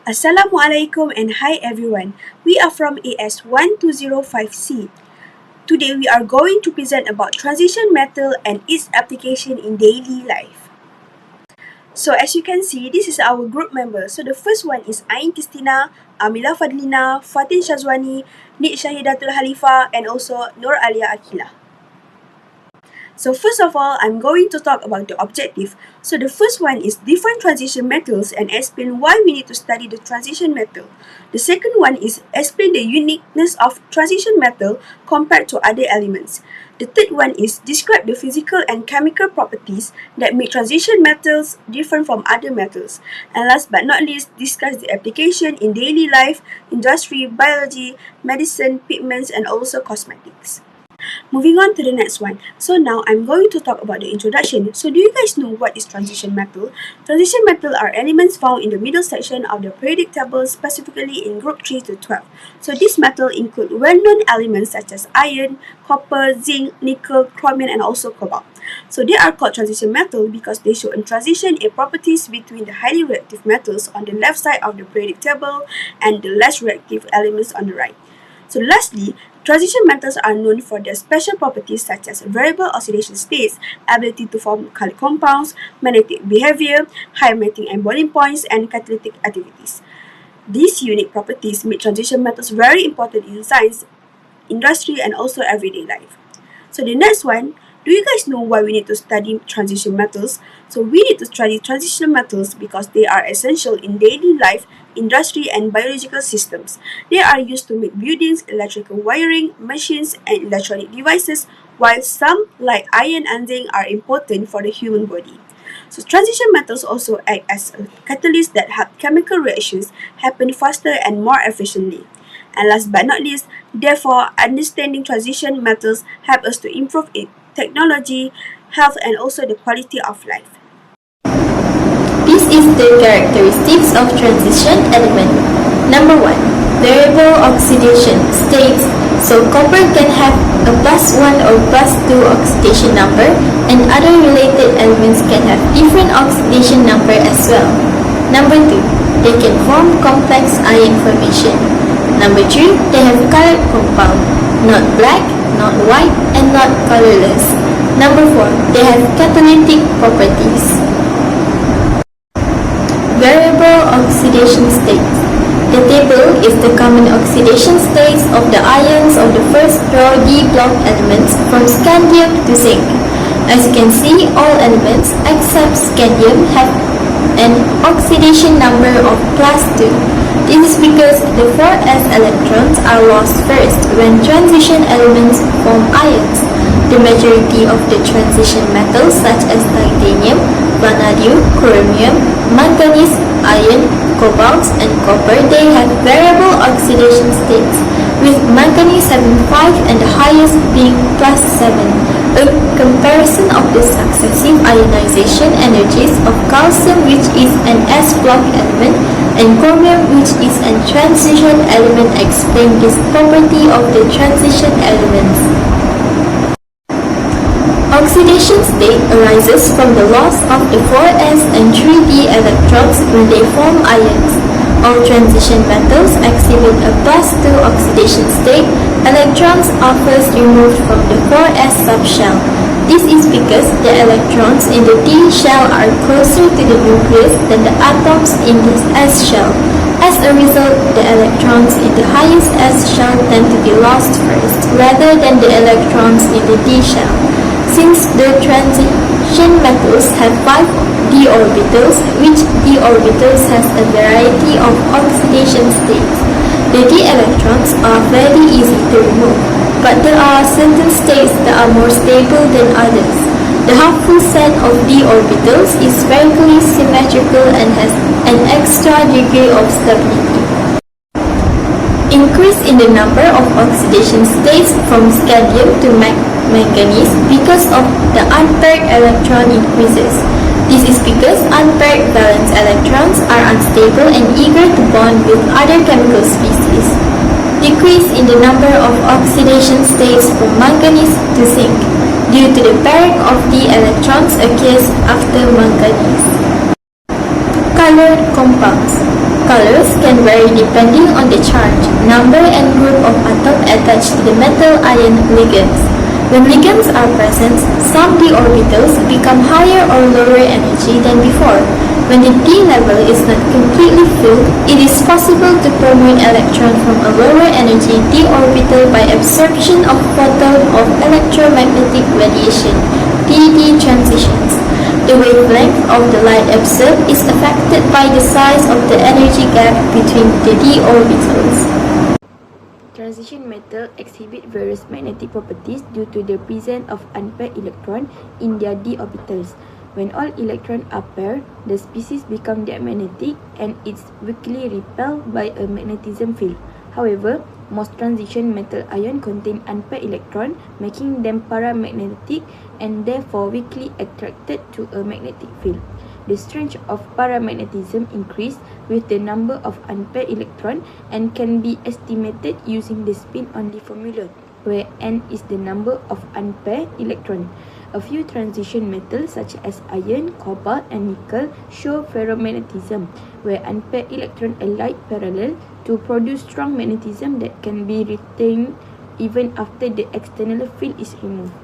Assalamualaikum and hi everyone. We are from AS1205C. Today we are going to present about transition metal and its application in daily life. So as you can see, this is our group members. So the first one is Ain Kristina, Amila Fadlina, Fatin Shazwani, Nik Shahidatul Halifa, and also Nur Alia Akila. So first of all, I'm going to talk about the objective. So the first one is different transition metals and explain why we need to study the transition metal. The second one is explain the uniqueness of transition metal compared to other elements. The third one is describe the physical and chemical properties that make transition metals different from other metals. And last but not least, discuss the application in daily life, industry, biology, medicine, pigments, and also cosmetics. Moving on to the next one. So now I'm going to talk about the introduction. So do you guys know what is transition metal? Transition metal are elements found in the middle section of the periodic table, specifically in group 3 to 12. So these metals include well-known elements such as iron, copper, zinc, nickel, chromium, and also cobalt. So they are called transition metal because they show a transition in properties between the highly reactive metals on the left side of the periodic table and the less reactive elements on the right. So lastly, transition metals are known for their special properties such as variable oxidation states, ability to form colored compounds, magnetic behavior, high melting and boiling points, and catalytic activities. These unique properties make transition metals very important in science, industry, and also everyday life. So the next one, do you guys know why we need to study transition metals? So we need to study transition metals because they are essential in daily life, industry, and biological systems. They are used to make buildings, electrical wiring, machines, and electronic devices, while some, like iron and zinc, are important for the human body. So transition metals also act as a catalyst that help chemical reactions happen faster and more efficiently. And last but not least, therefore, understanding transition metals help us to improve technology, health, and also the quality of life. This is the characteristics of transition element. Number 1. Variable oxidation states. So copper can have a +1 or +2 oxidation number, and other related elements can have different oxidation number as well. Number 2. They can form complex ion formation. Number 3. They have colored compound, not black, not white, and not colorless. Number 4. They have catalytic properties. Variable oxidation states. The table is the common oxidation states of the ions of the first row D block elements from scandium to zinc. As you can see, all elements except scandium have an oxidation number of +2. This is because the 4s electrons are lost first when transition elements form ions. The majority of the transition metals such as titanium, vanadium, chromium, manganese, iron, cobalt, and copper, they have variable oxidation states, with manganese having 5 and the highest being +7. A comparison of the successive ionization energies of calcium, which is an S block element, and chromium, which is a transition element, explain this property of the transition elements. Oxidation state arises from the loss of the 4s and 3d electrons when they form ions. All transition metals exhibit a +2 oxidation state. Electrons are first removed from the 4s subshell. This is because the electrons in the d shell are closer to the nucleus than the atoms in the s shell. As a result, the electrons in the highest s shell tend to be lost first, rather than the electrons in the d shell. Since the transition metals have 5 d orbitals, which d orbitals has a variety of oxidation states, the d electrons are very easy to remove, but there are certain states that are more stable than others. The half-full set of d orbitals is spherically symmetrical and has an extra degree of stability. Increase in the number of oxidation states from scandium to manganese because of the unpaired electron increases. This is because unpaired valence electrons are unstable and eager to bond with other chemical species. Decrease in the number of oxidation states from manganese to zinc due to the pairing of the electrons occurs after manganese. Colored compounds. Colors vary depending on the charge, number and group of atoms attached to the metal-ion ligands. When ligands are present, some d orbitals become higher or lower energy than before. When the d level is not completely filled, it is possible to promote electron from a lower energy d orbital by absorption of photon of electromagnetic radiation, DD transitions. The wavelength of the light absorbed is affected by the size of the energy gap between the d orbitals. Transition metal exhibit various magnetic properties due to the presence of unpaired electrons in their d orbitals. When all electrons are paired, the species becomes diamagnetic and is weakly repelled by a magnetism field. However, most transition metal ions contain unpaired electrons, making them paramagnetic and therefore weakly attracted to a magnetic field. The strength of paramagnetism increases with the number of unpaired electrons and can be estimated using the spin-only formula, where n is the number of unpaired electrons. A few transition metals such as iron, cobalt, and nickel show ferromagnetism, where unpaired electrons align parallel to produce strong magnetism that can be retained even after the external field is removed.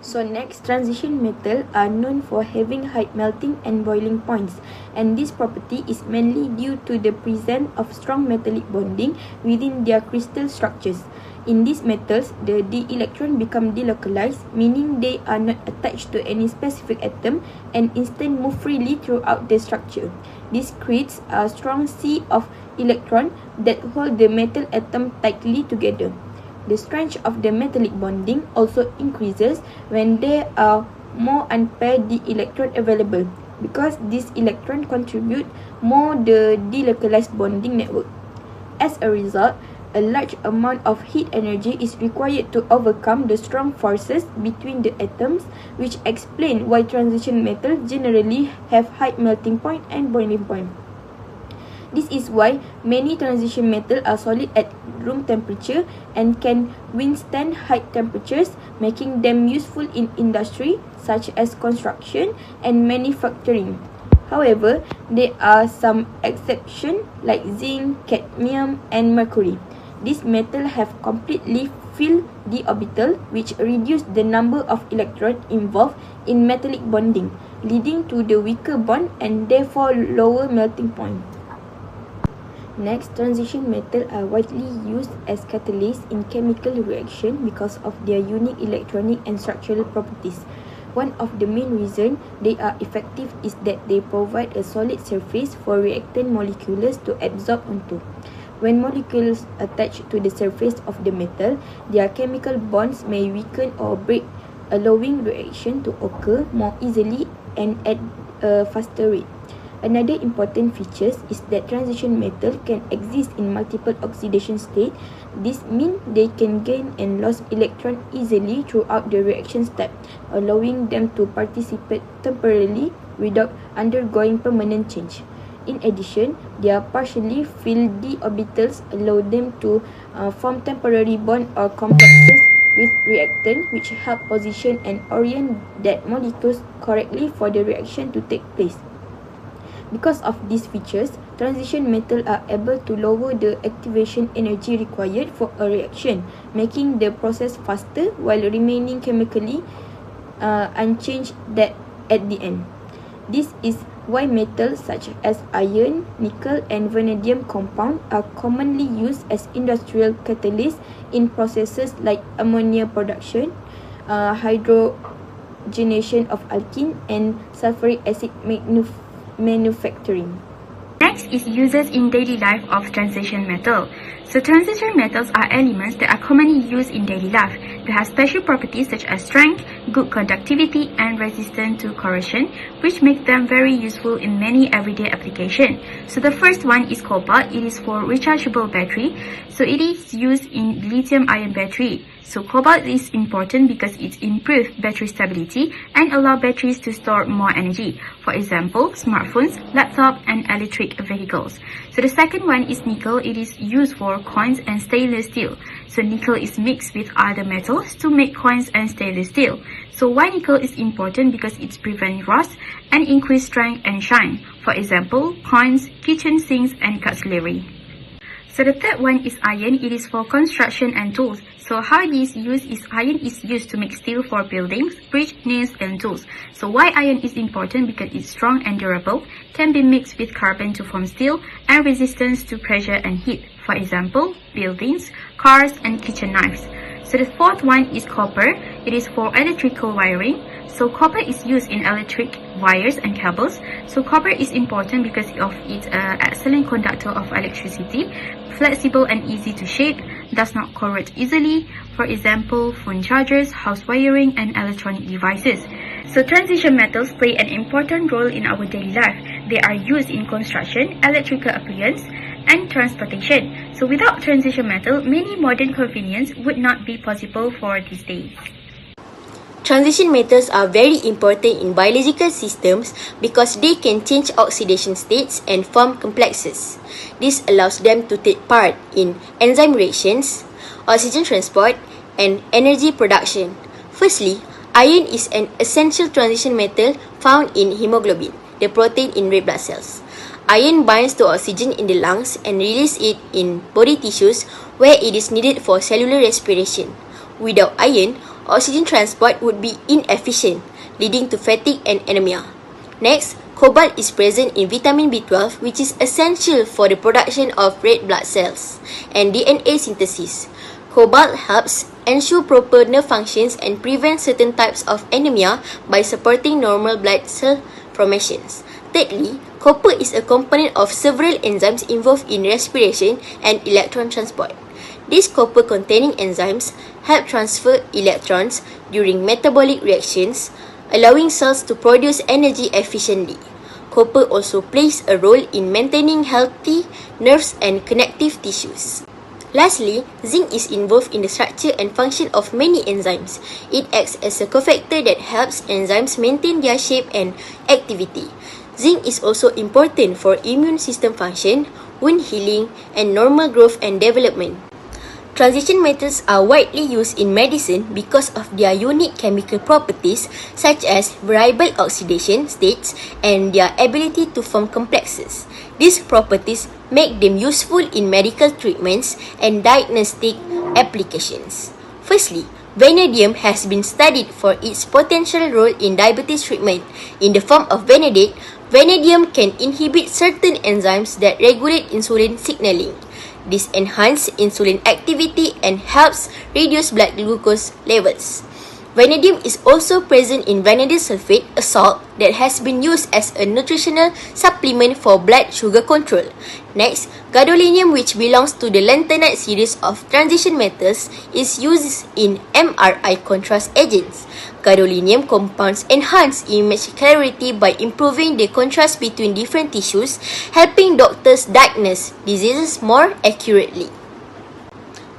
So next, transition metals are known for having high melting and boiling points, and this property is mainly due to the presence of strong metallic bonding within their crystal structures. In these metals, the d electron become delocalized, meaning they are not attached to any specific atom and instead move freely throughout the structure. This creates a strong sea of electrons that hold the metal atom tightly together. The strength of the metallic bonding also increases when there are more unpaired d electrons available, because these electrons contribute more the delocalized bonding network. As a result, a large amount of heat energy is required to overcome the strong forces between the atoms, which explain why transition metals generally have high melting point and boiling point. This is why many transition metals are solid at room temperature and can withstand high temperatures, making them useful in industry such as construction and manufacturing. However, there are some exceptions like zinc, cadmium, and mercury. These metals have completely filled d orbital, which reduce the number of electrons involved in metallic bonding, leading to the weaker bond and therefore lower melting point. Next, transition metals are widely used as catalysts in chemical reaction because of their unique electronic and structural properties. One of the main reasons they are effective is that they provide a solid surface for reactant molecules to absorb onto. When molecules attach to the surface of the metal, their chemical bonds may weaken or break, allowing reaction to occur more easily and at a faster rate. Another important feature is that transition metals can exist in multiple oxidation states. This means they can gain and lose electrons easily throughout the reaction step, allowing them to participate temporarily without undergoing permanent change. In addition, their partially filled d orbitals allow them to form temporary bonds or complexes with reactants, which help position and orient that molecules correctly for the reaction to take place. Because of these features, transition metals are able to lower the activation energy required for a reaction, making the process faster while remaining chemically unchanged at the end. This is why metals such as iron, nickel, and vanadium compounds are commonly used as industrial catalysts in processes like ammonia production, hydrogenation of alkene, and sulfuric acid manufacturing. Next is uses in daily life of transition metal. So transition metals are elements that are commonly used in daily life. They have special properties such as strength, good conductivity, and resistance to corrosion, which make them very useful in many everyday applications. So the first one is cobalt. It is for rechargeable battery. So it is used in lithium-ion battery. So cobalt is important because it improves battery stability and allows batteries to store more energy. For example, smartphones, laptops, and electric vehicles. So the second one is nickel. It is used for coins and stainless steel. So nickel is mixed with other metals to make coins and stainless steel. So why nickel is important? Because it prevents rust and increase strength and shine. For example, coins, kitchen sinks, and cutlery. So the third one is iron. It is for construction and tools. So how it is used is iron is used to make steel for buildings, bridge, nails, and tools. So why iron is important? Because it's strong and durable, can be mixed with carbon to form steel, and resistance to pressure and heat. For example, buildings, cars, and kitchen knives. So the fourth one is copper. It is for electrical wiring. So copper is used in electric wires and cables. So copper is important because of its excellent conductor of electricity, flexible and easy to shape, does not corrode easily. For example, phone chargers, house wiring, and electronic devices. So transition metals play an important role in our daily life. They are used in construction, electrical appliance, and transportation. So without transition metal, many modern conveniences would not be possible for these days. Transition metals are very important in biological systems because they can change oxidation states and form complexes. This allows them to take part in enzyme reactions, oxygen transport, and energy production. Firstly, iron is an essential transition metal found in hemoglobin, the protein in red blood cells. Iron binds to oxygen in the lungs and releases it in body tissues where it is needed for cellular respiration. Without iron, oxygen transport would be inefficient, leading to fatigue and anemia. Next, cobalt is present in vitamin B12, which is essential for the production of red blood cells and DNA synthesis. Cobalt helps ensure proper nerve functions and prevent certain types of anemia by supporting normal blood cell formations. Thirdly, copper is a component of several enzymes involved in respiration and electron transport. These copper-containing enzymes help transfer electrons during metabolic reactions, allowing cells to produce energy efficiently. Copper also plays a role in maintaining healthy nerves and connective tissues. Lastly, zinc is involved in the structure and function of many enzymes. It acts as a cofactor that helps enzymes maintain their shape and activity. Zinc is also important for immune system function, wound healing, and normal growth and development. Transition metals are widely used in medicine because of their unique chemical properties such as variable oxidation states and their ability to form complexes. These properties make them useful in medical treatments and diagnostic applications. Firstly, vanadium has been studied for its potential role in diabetes treatment. In the form of vanadate, vanadium can inhibit certain enzymes that regulate insulin signaling. This enhances insulin activity and helps reduce blood glucose levels. Vanadium is also present in vanadium sulfate, a salt that has been used as a nutritional supplement for blood sugar control. Next, gadolinium, which belongs to the lanthanide series of transition metals, is used in MRI contrast agents. Gadolinium compounds enhance image clarity by improving the contrast between different tissues, helping doctors diagnose diseases more accurately.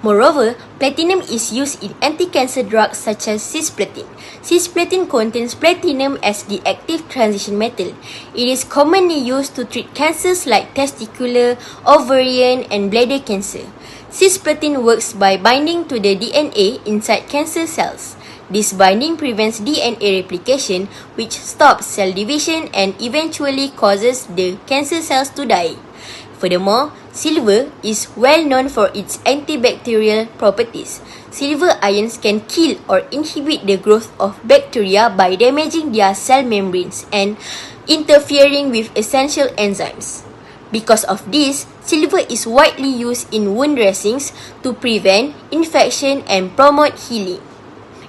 Moreover, platinum is used in anti-cancer drugs such as cisplatin. Cisplatin contains platinum as the active transition metal. It is commonly used to treat cancers like testicular, ovarian, and bladder cancer. Cisplatin works by binding to the DNA inside cancer cells. This binding prevents DNA replication, which stops cell division and eventually causes the cancer cells to die. Furthermore, silver is well known for its antibacterial properties. Silver ions can kill or inhibit the growth of bacteria by damaging their cell membranes and interfering with essential enzymes. Because of this, silver is widely used in wound dressings to prevent infection and promote healing.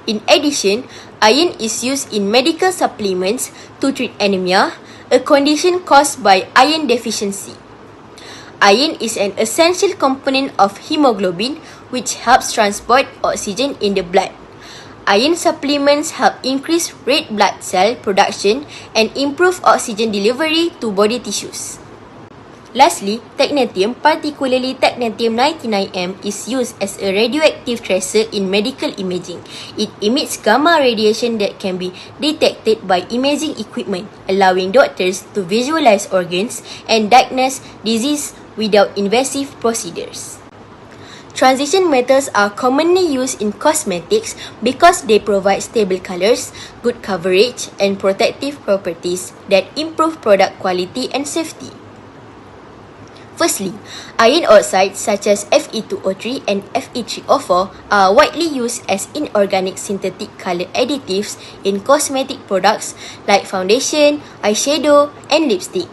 In addition, iron is used in medical supplements to treat anemia, a condition caused by iron deficiency. Iron is an essential component of hemoglobin, which helps transport oxygen in the blood. Iron supplements help increase red blood cell production and improve oxygen delivery to body tissues. Lastly, technetium, particularly technetium-99m, is used as a radioactive tracer in medical imaging. It emits gamma radiation that can be detected by imaging equipment, allowing doctors to visualize organs and diagnose disease without invasive procedures. Transition metals are commonly used in cosmetics because they provide stable colors, good coverage, and protective properties that improve product quality and safety. Firstly, iron oxides such as Fe2O3 and Fe3O4 are widely used as inorganic synthetic color additives in cosmetic products like foundation, eyeshadow, and lipstick.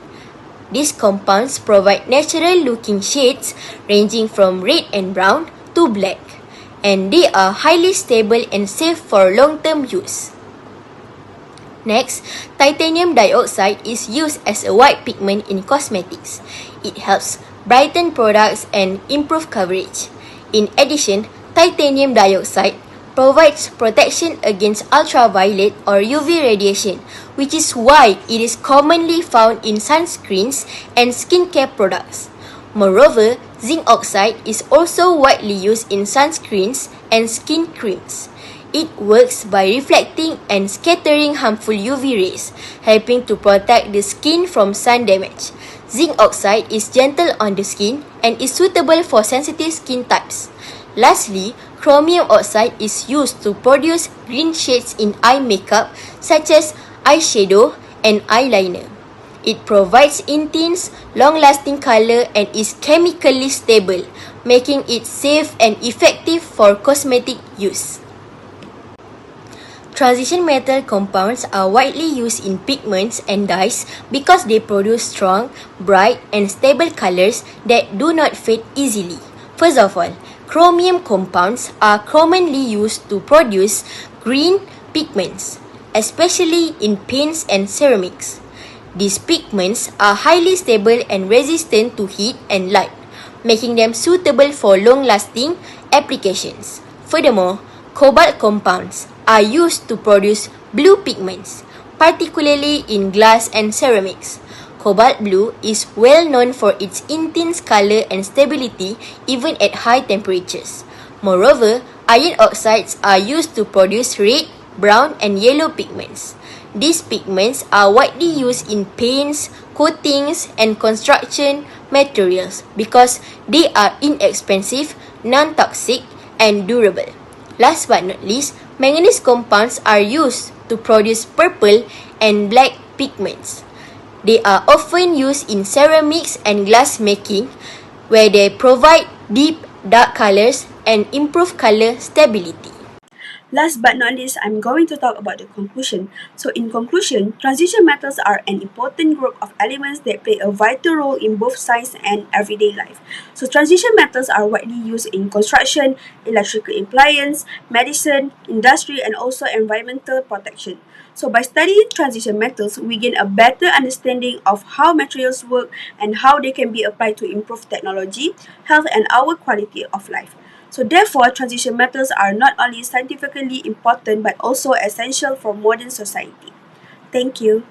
These compounds provide natural-looking shades ranging from red and brown to black, and they are highly stable and safe for long-term use. Next, titanium dioxide is used as a white pigment in cosmetics. It helps brighten products and improve coverage. In addition, titanium dioxide provides protection against ultraviolet or UV radiation, which is why it is commonly found in sunscreens and skincare products. Moreover, zinc oxide is also widely used in sunscreens and skin creams. It works by reflecting and scattering harmful UV rays, helping to protect the skin from sun damage. Zinc oxide is gentle on the skin and is suitable for sensitive skin types. Lastly, chromium oxide is used to produce green shades in eye makeup such as eyeshadow and eyeliner. It provides intense, long-lasting color and is chemically stable, making it safe and effective for cosmetic use. Transition metal compounds are widely used in pigments and dyes because they produce strong, bright, and stable colors that do not fade easily. First of all, chromium compounds are commonly used to produce green pigments, especially in paints and ceramics. These pigments are highly stable and resistant to heat and light, making them suitable for long-lasting applications. Furthermore, cobalt compounds are used to produce blue pigments, particularly in glass and ceramics. Cobalt blue is well known for its intense color and stability even at high temperatures. Moreover, iron oxides are used to produce red, brown, and yellow pigments. These pigments are widely used in paints, coatings, and construction materials because they are inexpensive, non-toxic, and durable. Last but not least, manganese compounds are used to produce purple and black pigments. They are often used in ceramics and glass making, where they provide deep, dark colors and improve color stability. Last but not least, I'm going to talk about the conclusion. So in conclusion, transition metals are an important group of elements that play a vital role in both science and everyday life. So transition metals are widely used in construction, electrical appliance, medicine, industry, and also environmental protection. So by studying transition metals, we gain a better understanding of how materials work and how they can be applied to improve technology, health, and our quality of life. So therefore, transition metals are not only scientifically important but also essential for modern society. Thank you.